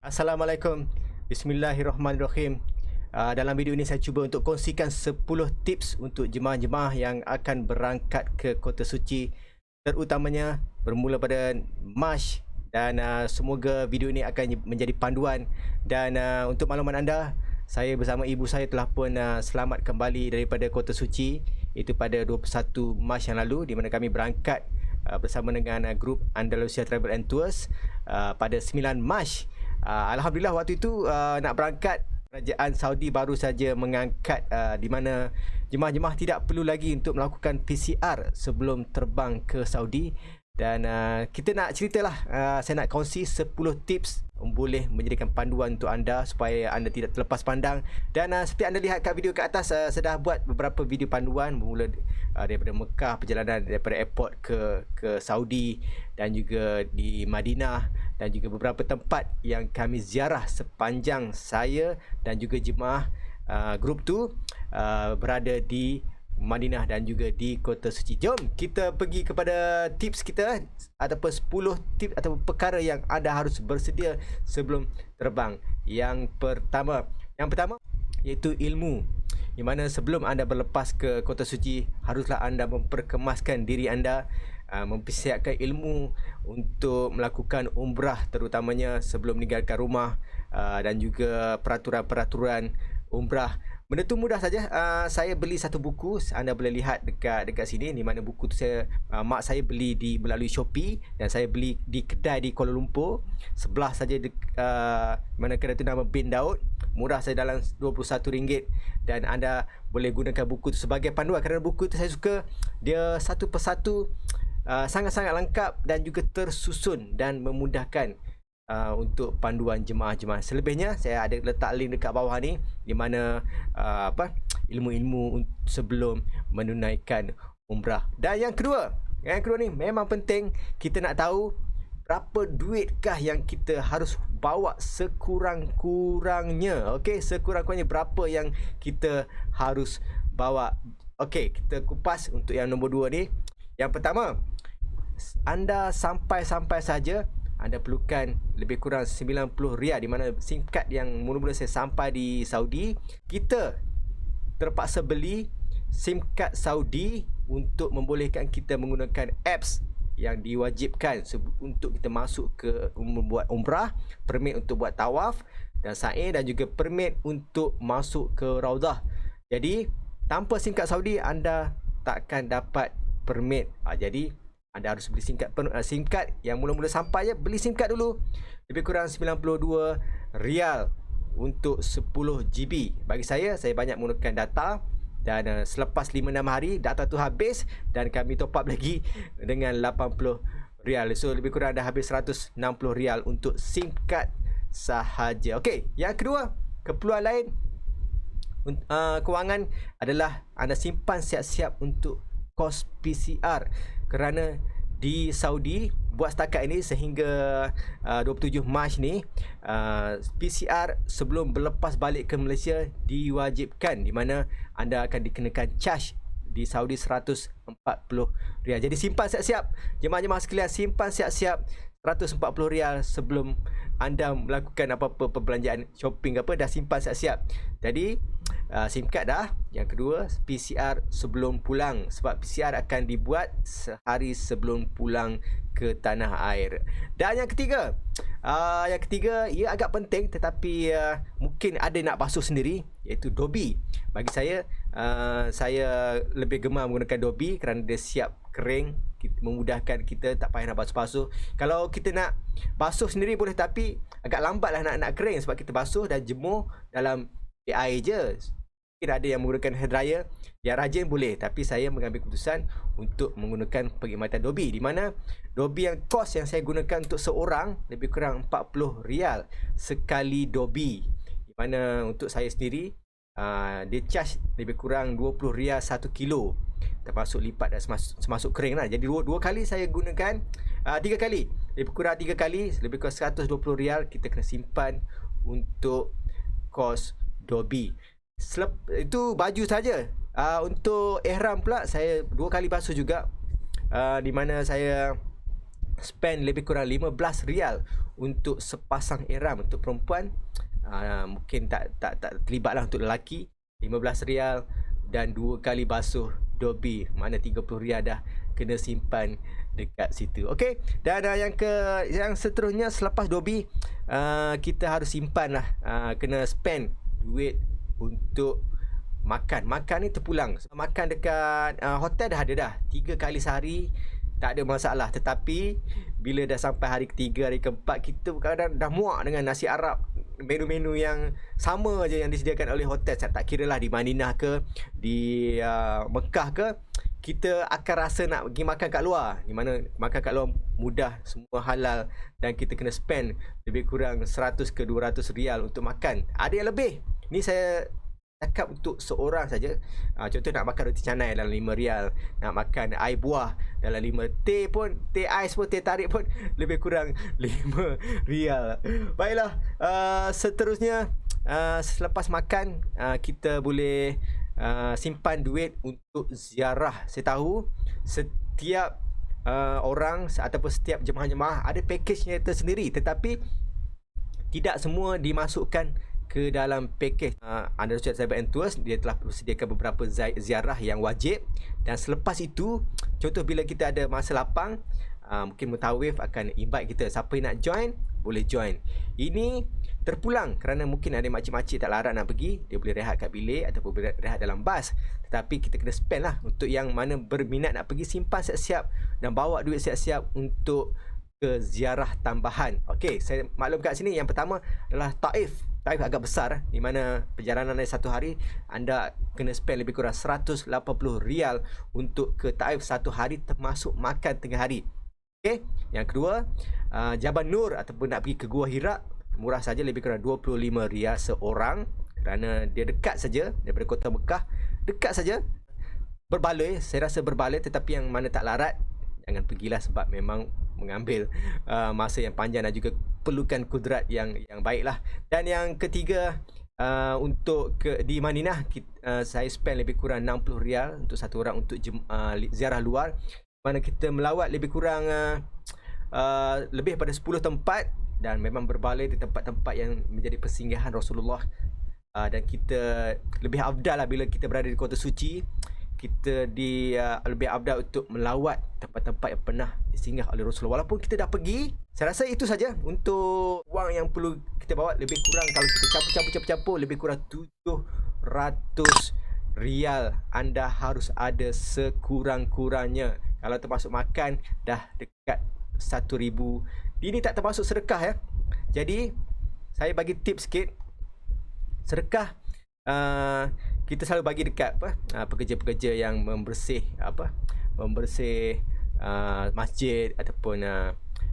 Assalamualaikum. Bismillahirrahmanirrahim. Dalam video ini saya cuba untuk kongsikan 10 tips untuk jemaah-jemaah yang akan berangkat ke Kota Suci, terutamanya bermula pada Mac, dan semoga video ini akan menjadi panduan. Dan untuk makluman anda, saya bersama ibu saya telah pun selamat kembali daripada Kota Suci, itu pada 21 Mac yang lalu, di mana kami berangkat bersama dengan grup Andalusia Travel and Tours pada 9 Mac. Alhamdulillah waktu itu nak berangkat, kerajaan Saudi baru saja mengangkat di mana jemaah-jemaah tidak perlu lagi untuk melakukan PCR sebelum terbang ke Saudi. Dan kita nak ceritalah, saya nak kongsi 10 tips boleh menjadikan panduan untuk anda supaya anda tidak terlepas pandang. Dan seperti anda lihat kat video kat atas, saya dah buat beberapa video panduan bermula daripada Mekah, perjalanan daripada airport ke Saudi, dan juga di Madinah, dan juga beberapa tempat yang kami ziarah sepanjang saya dan juga jemaah grup tu berada di Madinah dan juga di Kota Suci. Jom kita pergi kepada tips kita, ataupun 10 tips atau perkara yang anda harus bersedia sebelum terbang. Yang pertama iaitu ilmu. Di mana sebelum anda berlepas ke Kota Suci, haruslah anda memperkemaskan diri anda, mempersiapkan ilmu untuk melakukan umrah, terutamanya sebelum meninggalkan rumah, dan juga peraturan-peraturan umrah. Benda tu mudah saja. Saya beli satu buku, anda boleh lihat dekat sini, di mana buku tu mak saya beli melalui Shopee, dan saya beli di kedai di Kuala Lumpur. Sebelah saja mana kedai tu nama Bin Daud. Murah saya dalam RM21, dan anda boleh gunakan buku tu sebagai panduan, kerana buku tu saya suka dia satu persatu sangat-sangat lengkap dan juga tersusun dan memudahkan untuk panduan jemaah-jemaah. Selebihnya saya ada letak link dekat bawah ni, di mana ilmu-ilmu sebelum menunaikan umrah. Dan yang kedua ni memang penting, kita nak tahu berapa duitkah yang kita harus bawa sekurang-kurangnya. Okey, sekurang-kurangnya berapa yang kita harus bawa. Okey, kita kupas untuk yang nombor 2 ni. Yang pertama, anda sampai saja anda perlukan lebih kurang RM90, di mana SIM card yang mula-mula saya sampai di Saudi, kita terpaksa beli SIM card Saudi untuk membolehkan kita menggunakan apps yang diwajibkan untuk kita masuk ke membuat umrah, permit untuk buat tawaf dan sa'i, dan juga permit untuk masuk ke Raudah. Jadi tanpa SIM card Saudi anda takkan dapat permit. Jadi anda harus beli SIM card yang mula-mula sampai je, beli SIM card dulu. Lebih kurang RM92 untuk 10 GB. Bagi saya banyak menggunakan data, dan selepas 5-6 hari data tu habis, dan kami top up lagi dengan RM80. So lebih kurang dah habis RM160 untuk SIM card sahaja. Okey, yang kedua, keperluan lain kewangan adalah anda simpan siap-siap untuk kos PCR, kerana di Saudi buat setakat ini sehingga 27 Mac ni, PCR sebelum berlepas balik ke Malaysia diwajibkan, di mana anda akan dikenakan charge di Saudi RM140. Jadi simpan siap-siap, jemaah-jemaah sekalian, simpan siap-siap RM140 sebelum anda melakukan apa-apa perbelanjaan, shopping apa, dah simpan siap-siap. Jadi SIM card dah. Yang kedua, PCR sebelum pulang, sebab PCR akan dibuat sehari sebelum pulang ke tanah air. Dan yang ketiga, ia agak penting, tetapi mungkin ada nak basuh sendiri, iaitu Dobi. Bagi saya lebih gemar menggunakan Dobi kerana dia siap kering, memudahkan kita, tak payah nak basuh-basuh. Kalau kita nak basuh sendiri boleh, tapi agak lambatlah nak kering, sebab kita basuh dan jemur dalam air je. Mungkin ada yang menggunakan hair dryer, yang rajin boleh, tapi saya mengambil keputusan untuk menggunakan perkhidmatan Dobi, di mana Dobi yang kos yang saya gunakan untuk seorang lebih kurang RM40 sekali Dobi, di mana untuk saya sendiri dia charge lebih kurang RM20 1 kilo, termasuk lipat dan semasuk kering lah. Jadi dua kali saya gunakan, 3 kali, lebih kurang 3 kali, lebih kurang RM120 kita kena simpan untuk kos Dobi. Itu baju saja. Untuk ihram pula, saya 2 kali basuh juga, di mana saya spend lebih kurang RM15 untuk sepasang ihram untuk perempuan, mungkin tak terlibat lah untuk lelaki, RM15 dan 2 kali basuh Dobi, mana RM30 dah kena simpan dekat situ. Okey, dan yang seterusnya selepas Dobi, kita harus simpan lah, kena spend duit untuk makan ni terpulang. Makan dekat hotel dah ada dah 3 kali sehari, tak ada masalah. Tetapi bila dah sampai hari ketiga, hari keempat, kita kadang dah muak dengan nasi Arab, menu-menu yang sama je yang disediakan oleh hotel. Saya tak kira lah di Madinah ke di Mekah ke, kita akan rasa nak pergi makan kat luar, di mana makan kat luar mudah, semua halal, dan kita kena spend lebih kurang 100 ke 200 rial untuk makan. Ada yang lebih. Ni saya cakap untuk seorang saja. Contoh nak makan roti canai dalam RM5, nak makan air buah dalam RM5, teh ais pun, teh tarik pun lebih kurang RM5. Baiklah, seterusnya, selepas makan, kita boleh simpan duit untuk ziarah. Saya tahu setiap orang ataupun setiap jemaah-jemaah ada pakejnya tersendiri, tetapi tidak semua dimasukkan ke dalam pakej. Under Travel and Tours, dia telah sediakan beberapa ziarah yang wajib, dan selepas itu, contoh bila kita ada masa lapang, mungkin Mutawif akan invite kita, siapa yang nak join boleh join. Ini terpulang kerana mungkin ada makcik-makcik tak larat nak pergi, dia boleh rehat kat bilik ataupun rehat dalam bas. Tetapi kita kena spend lah. Untuk yang mana berminat nak pergi, simpan siap-siap dan bawa duit siap-siap untuk ke ziarah tambahan. Okey, saya maklum kat sini, yang pertama adalah Taif. Taif agak besar, di mana perjalanan dari 1 hari anda kena spend lebih kurang RM180 untuk ke Taif 1 hari, termasuk makan tengah hari. Okey, yang kedua, Jabal Nur ataupun nak pergi ke Gua Hira, murah saja, lebih kurang RM25 seorang, kerana dia dekat saja daripada kota Mekah, dekat saja. Berbaloi, saya rasa berbaloi, tetapi yang mana tak larat, jangan pergilah, sebab memang mengambil masa yang panjang dan juga perlukan kudrat yang baiklah. Dan yang ketiga, untuk di Madinah, saya spend lebih kurang RM60 untuk satu orang untuk ziarah luar, mana kita melawat lebih kurang lebih pada 10 tempat, dan memang berbaloi di tempat-tempat yang menjadi persinggahan Rasulullah. Dan kita lebih afdal lah bila kita berada di kota suci, kita lebih afdal untuk melawat tempat-tempat yang pernah disinggah oleh Rasulullah. Walaupun kita dah pergi, saya rasa itu saja untuk wang yang perlu kita bawa. Lebih kurang, kalau kita campur lebih kurang RM700 anda harus ada sekurang-kurangnya. Kalau termasuk makan, dah dekat RM1,000. Ini tak termasuk sedekah ya. Jadi saya bagi tips sikit. Sedekah, kita selalu bagi dekat pekerja-pekerja yang membersih masjid, ataupun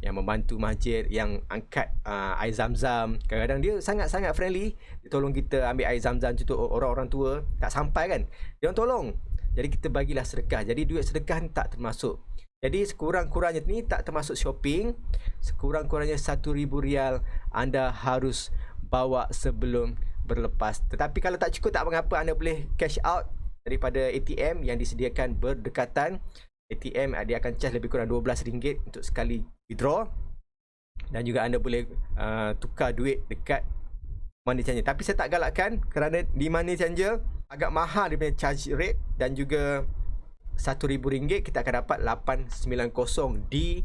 yang membantu masjid, yang angkat air zam-zam. Kadang-kadang dia sangat-sangat friendly, dia tolong kita ambil air zam-zam. Contoh orang-orang tua tak sampai kan, dia orang tolong. Jadi kita bagilah sedekah. Jadi duit sedekah ni tak termasuk. Jadi sekurang-kurangnya ni tak termasuk shopping. Sekurang-kurangnya RM1,000 anda harus bawa sebelum berlepas. Tetapi kalau tak cukup, tak mengapa, anda boleh cash out daripada ATM yang disediakan berdekatan. ATM dia akan charge lebih kurang RM12 untuk sekali withdraw, dan juga anda boleh tukar duit dekat money changer. Tapi saya tak galakkan, kerana di money changer agak mahal dia punya charge rate, dan juga RM1,000 kita akan dapat 890 di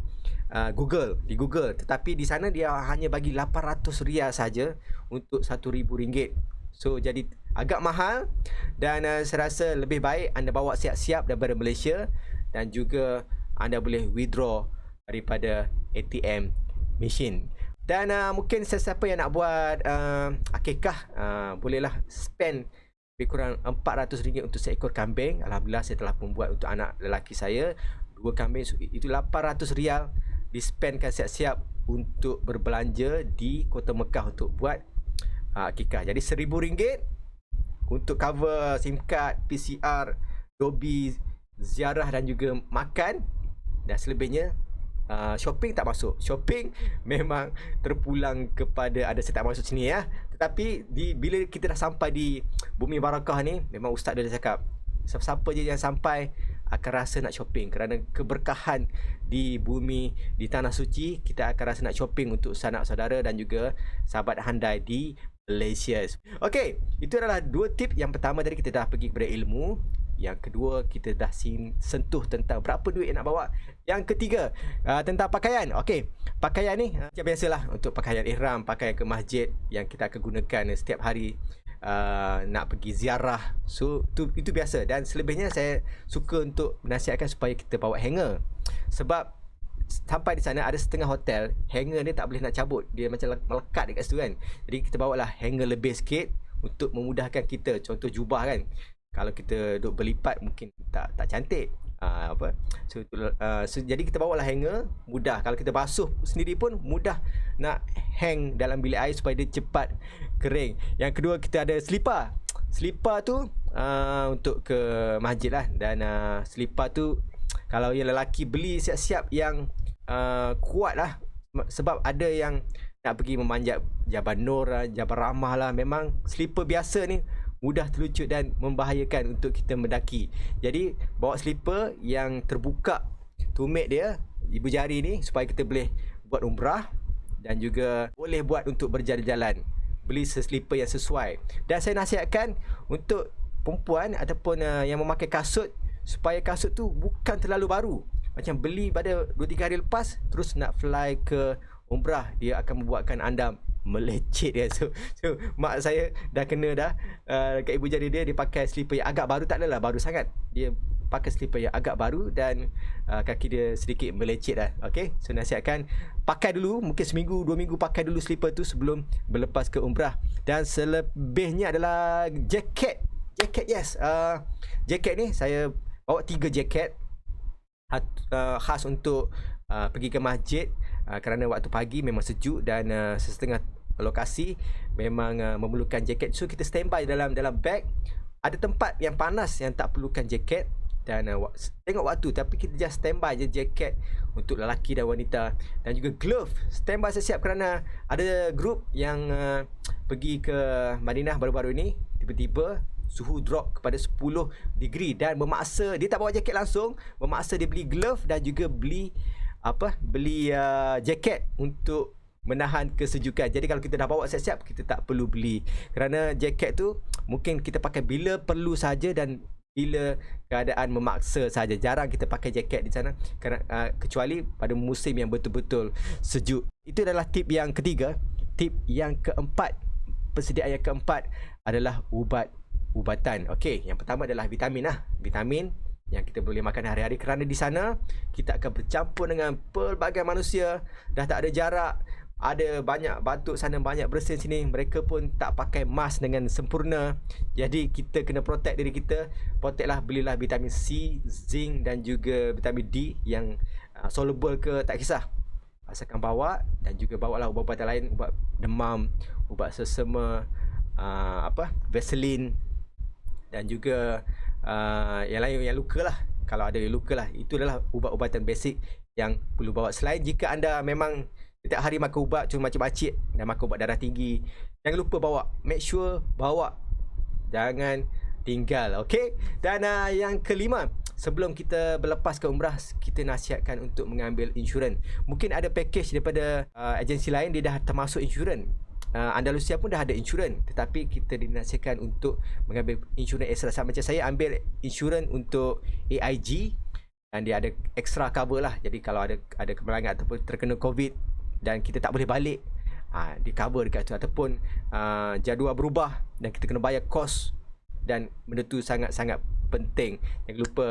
Google. Tetapi di sana dia hanya bagi RM800 saja untuk RM1,000. So jadi agak mahal, dan saya rasa lebih baik anda bawa siap-siap daripada Malaysia, dan juga anda boleh withdraw daripada ATM machine. Dan mungkin sesiapa yang nak buat akikah, bolehlah spend lebih kurang RM400 untuk seekor kambing. Alhamdulillah, saya telah membuat untuk anak lelaki saya 2 kambing. Itu RM800 dispendkan siap-siap untuk berbelanja di kota Mekah untuk buat akikah. Jadi RM1,000 untuk cover SIM card, PCR, Dobi, ziarah dan juga makan. Dan selebihnya shopping tak masuk. Shopping memang terpulang kepada, saya tak masuk sini ya. Tetapi bila kita dah sampai di Bumi Barakah ni, memang ustaz dah cakap, siapa-siapa je yang sampai akan rasa nak shopping kerana keberkahan di bumi, di tanah suci. Kita akan rasa nak shopping untuk sanak saudara dan juga sahabat handai di Malaysia. Okey, itu adalah 2 tip. Yang pertama tadi kita dah pergi kepada ilmu. Yang kedua, kita dah sentuh tentang berapa duit yang nak bawa. Yang ketiga, tentang pakaian. Okey, pakaian ni macam biasalah untuk pakaian ihram, pakaian ke masjid yang kita akan gunakan setiap hari nak pergi ziarah. So itu biasa, dan selebihnya saya suka untuk menasihatkan supaya kita bawa hanger. Sebab sampai di sana ada setengah hotel hanger dia tak boleh nak cabut, dia macam melekat dekat situ kan. Jadi kita bawalah hanger lebih sikit untuk memudahkan kita. Contoh jubah kan, kalau kita duk berlipat mungkin tak cantik. Jadi kita bawalah hanger, mudah. Kalau kita basuh sendiri pun mudah nak hang dalam bilik air supaya dia cepat kering. Yang kedua, kita ada selipar. Selipar tu untuk ke masjid lah. Dan selipar tu kalau yang lelaki beli siap-siap yang kuat lah. Sebab ada yang nak pergi memanjat Jabal Nur lah, Jabal Rahmah lah. Memang selipar biasa ni mudah terlucut dan membahayakan untuk kita mendaki. Jadi bawa slipper yang terbuka tumit dia, ibu jari ni, supaya kita boleh buat umrah dan juga boleh buat untuk berjalan-jalan. Beli slipper yang sesuai. Dan saya nasihatkan untuk perempuan ataupun yang memakai kasut, supaya kasut tu bukan terlalu baru. Macam beli pada 2-3 hari lepas terus nak fly ke umrah, dia akan membuatkan anda melecet ya. So mak saya dah kena dah kat ibu jari dia pakai slipper yang agak baru. Tak adalah baru sangat, dia pakai slipper yang agak baru dan kaki dia sedikit melecet dah. Okay, so nasihatkan pakai dulu, mungkin seminggu 2 minggu pakai dulu slipper tu sebelum berlepas ke umrah. Dan selebihnya adalah jaket. Yes, jaket ni saya bawa 3 jaket khas untuk pergi ke masjid, kerana waktu pagi memang sejuk dan setengah lokasi memang memerlukan jaket. So kita standby dalam bag. Ada tempat yang panas yang tak perlukan jaket, dan tengok waktu, tapi kita just standby je jaket untuk lelaki dan wanita. Dan juga glove standby siap, kerana ada grup yang pergi ke Madinah baru-baru ini, tiba-tiba suhu drop kepada 10 degree dan memaksa dia tak bawa jaket langsung, memaksa dia beli glove dan juga beli jaket untuk menahan kesejukan. Jadi kalau kita dah bawa siap-siap, kita tak perlu beli, kerana jaket tu mungkin kita pakai bila perlu saja dan bila keadaan memaksa saja. Jarang kita pakai jaket di sana, kerana kecuali pada musim yang betul-betul sejuk. Itu adalah tip yang ketiga. Tip yang keempat, persediaan yang keempat adalah ubatan. Okey, yang pertama adalah vitamin lah. Vitamin yang kita boleh makan hari-hari, kerana di sana kita akan bercampur dengan pelbagai manusia. Dah tak ada jarak, ada banyak batuk sana, banyak bersin sini. Mereka pun tak pakai mask dengan sempurna. Jadi kita kena protect diri kita. Protectlah, belilah vitamin C, zinc dan juga vitamin D yang soluble ke tak kisah, asalkan bawa. Dan juga bawalah ubat-ubatan lain, ubat demam, ubat sesama, Vaseline, dan juga yang lain yang luka lah. Kalau ada yang luka lah, itu adalah ubat-ubatan basic yang perlu bawa. Selain jika anda memang setiap hari makan ubat, cuma macam-macam dan makan ubat darah tinggi, jangan lupa bawa. Make sure bawa, jangan tinggal. Okay. Dan yang kelima, sebelum kita berlepas ke umrah, kita nasihatkan untuk mengambil insurans. Mungkin ada package daripada agensi lain, dia dah termasuk insurans. Andalusia pun dah ada insurans, tetapi kita dinasihatkan untuk mengambil insurans extra. Macam saya ambil insurans untuk AIG dan dia ada extra cover lah. Jadi kalau ada kemalangan ataupun terkena COVID dan kita tak boleh balik, di cover dekat tu. Ataupun jadual berubah dan kita kena bayar kos, dan benda tu sangat-sangat penting. Jangan lupa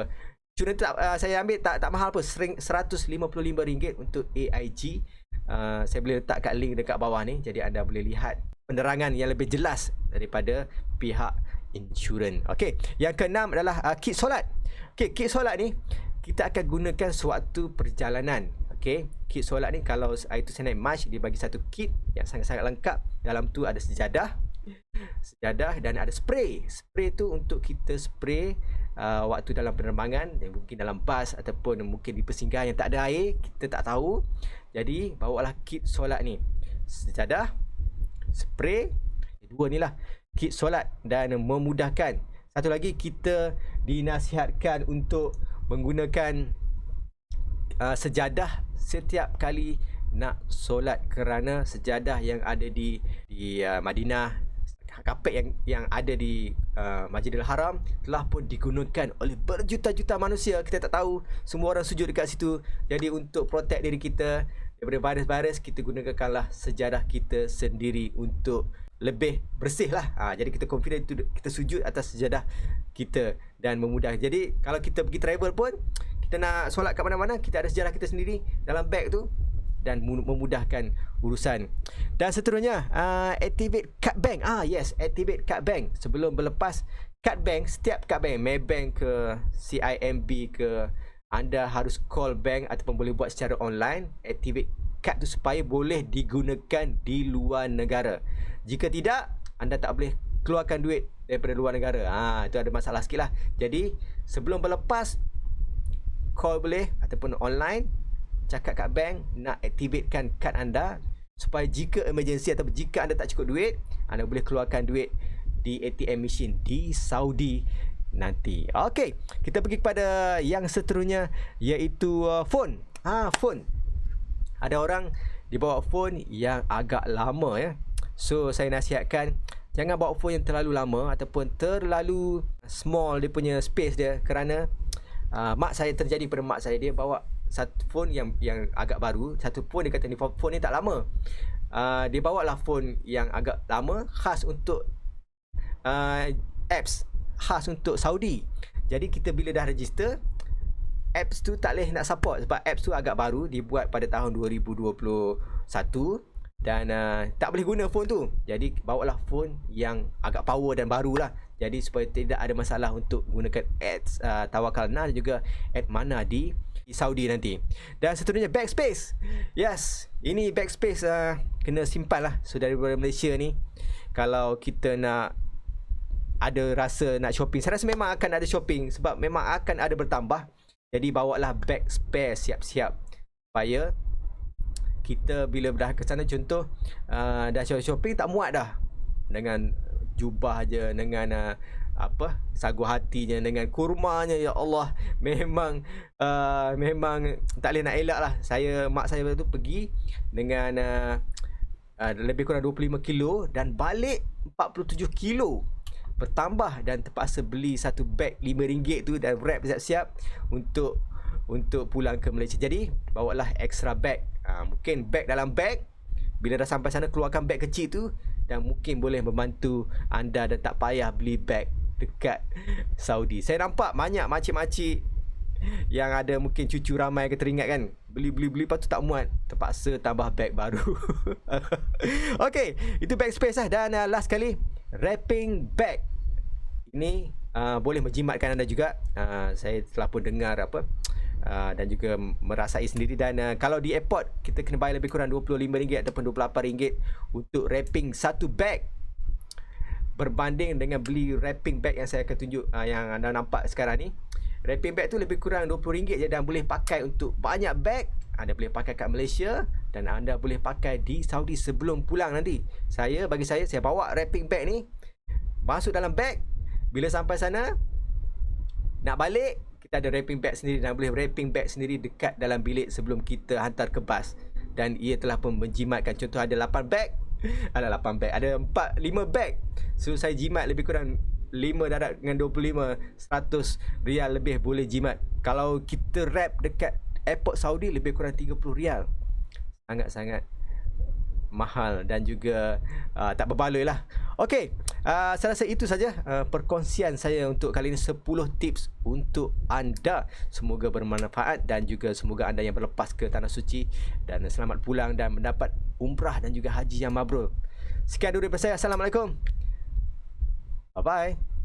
insurans tu saya ambil tak mahal pun, RM155 untuk AIG. Saya boleh letak kat link dekat bawah ni, jadi anda boleh lihat penerangan yang lebih jelas daripada pihak insurans. Okey, yang keenam adalah kit solat. Okey, kit solat ni kita akan gunakan sewaktu perjalanan. Okey, kit solat ni kalau itu saya naik March, dia bagi satu kit yang sangat-sangat lengkap. Dalam tu ada sejadah dan ada spray. Spray tu untuk kita spray waktu dalam penerbangan, mungkin dalam bas ataupun mungkin di persinggahan yang tak ada air, kita tak tahu. Jadi bawalah kit solat ni, sejadah, spray, dua ni lah kit solat, dan memudahkan. Satu lagi, kita dinasihatkan untuk menggunakan sejadah setiap kali nak solat, kerana sejadah yang ada di Madinah, kapet yang ada di Masjidil Haram telah pun digunakan oleh berjuta-juta manusia. Kita tak tahu, semua orang sujud dekat situ. Jadi untuk protect diri kita daripada virus-virus, kita gunakanlah sejadah kita sendiri untuk lebih bersih lah. Jadi kita confident itu, kita sujud atas sejadah kita dan memudahkan. Jadi kalau kita pergi travel pun, kita nak solat kat mana-mana, kita ada sejadah kita sendiri dalam beg tu dan memudahkan urusan. Dan seterusnya, activate card bank. Yes, activate card bank. Sebelum berlepas card bank, setiap card bank, Maybank ke, CIMB ke, anda harus call bank ataupun boleh buat secara online, activate card tu supaya boleh digunakan di luar negara. Jika tidak, anda tak boleh keluarkan duit daripada luar negara. Itu ada masalah sikit lah. Jadi sebelum berlepas, call boleh ataupun online, cakap kat bank nak aktifkan kad anda supaya jika emergency atau jika anda tak cukup duit, anda boleh keluarkan duit di ATM machine di Saudi nanti. Okey, kita pergi kepada yang seterusnya, iaitu phone. Phone. Ada orang dibawa phone yang agak lama ya. So saya nasihatkan jangan bawa phone yang terlalu lama ataupun terlalu small dia punya space dia, kerana mak saya, terjadi pada mak saya, dia bawa satu phone yang agak baru, satu phone dia kata ni phone ni tak lama. Dia bawa lah phone yang agak lama, khas untuk apps, khas untuk Saudi. Jadi kita bila dah register, apps tu tak boleh nak support sebab apps tu agak baru, dibuat pada tahun 2021 dan tak boleh guna phone tu. Jadi bawalah phone yang agak power dan baru lah. Jadi supaya tidak ada masalah untuk gunakan ads Tawakalna dan juga ad mana di Saudi nanti. Dan seterusnya backspace. Yes, ini backspace kena simpan lah. So daripada Malaysia ni, kalau kita nak ada rasa nak shopping, saya rasa memang akan ada shopping sebab memang akan ada bertambah. Jadi bawalah backspace siap-siap supaya kita bila dah ke sana, contoh dah shopping tak muat dah dengan jubah je, dengan sagu hatinya, dengan kurmanya. Ya Allah, memang tak boleh nak elak lah. Mak saya tu pergi dengan lebih kurang 25 kilo dan balik 47 kilo bertambah, dan terpaksa beli satu beg RM5 tu dan wrap siap-siap untuk pulang ke Malaysia. Jadi bawalah extra bag. Mungkin beg dalam beg, bila dah sampai sana keluarkan beg kecil tu, dan mungkin boleh membantu anda dan tak payah beli beg dekat Saudi. Saya nampak banyak makcik-makcik yang ada mungkin cucu ramai ke teringat kan, beli lepas tu tak muat, terpaksa tambah beg baru. Okey, itu bag space lah. Dan last kali, wrapping bag. Ini boleh menjimatkan anda juga. Saya telah pun dengar dan juga merasai sendiri. Dan kalau di airport, kita kena bayar lebih kurang RM25 ataupun RM28 untuk wrapping satu bag, berbanding dengan beli wrapping bag yang saya akan tunjuk, yang anda nampak sekarang ni. Wrapping bag tu lebih kurang RM20 je dan boleh pakai untuk banyak bag. Anda boleh pakai kat Malaysia dan anda boleh pakai di Saudi sebelum pulang nanti. Bagi saya bawa wrapping bag ni, masuk dalam bag. Bila sampai sana, nak balik, kita ada wrapping bag sendiri dan boleh wrapping bag sendiri dekat dalam bilik sebelum kita hantar ke bas. Dan ia telah pun menjimatkan. Contoh ada 8 bag. Ada 8 bag. Ada 5 bag. So saya jimat lebih kurang 5 darab dengan 25, RM100 lebih boleh jimat. Kalau kita wrap dekat airport Saudi, lebih kurang RM30. Sangat-sangat mahal dan juga tak berbaloi lah. Okey, saya rasa itu saja perkongsian saya untuk kali ini, 10 tips untuk anda. Semoga bermanfaat dan juga semoga anda yang berlepas ke Tanah Suci dan selamat pulang dan mendapat umrah dan juga haji yang mabrur. Sekian dulu daripada saya. Assalamualaikum. Bye-bye.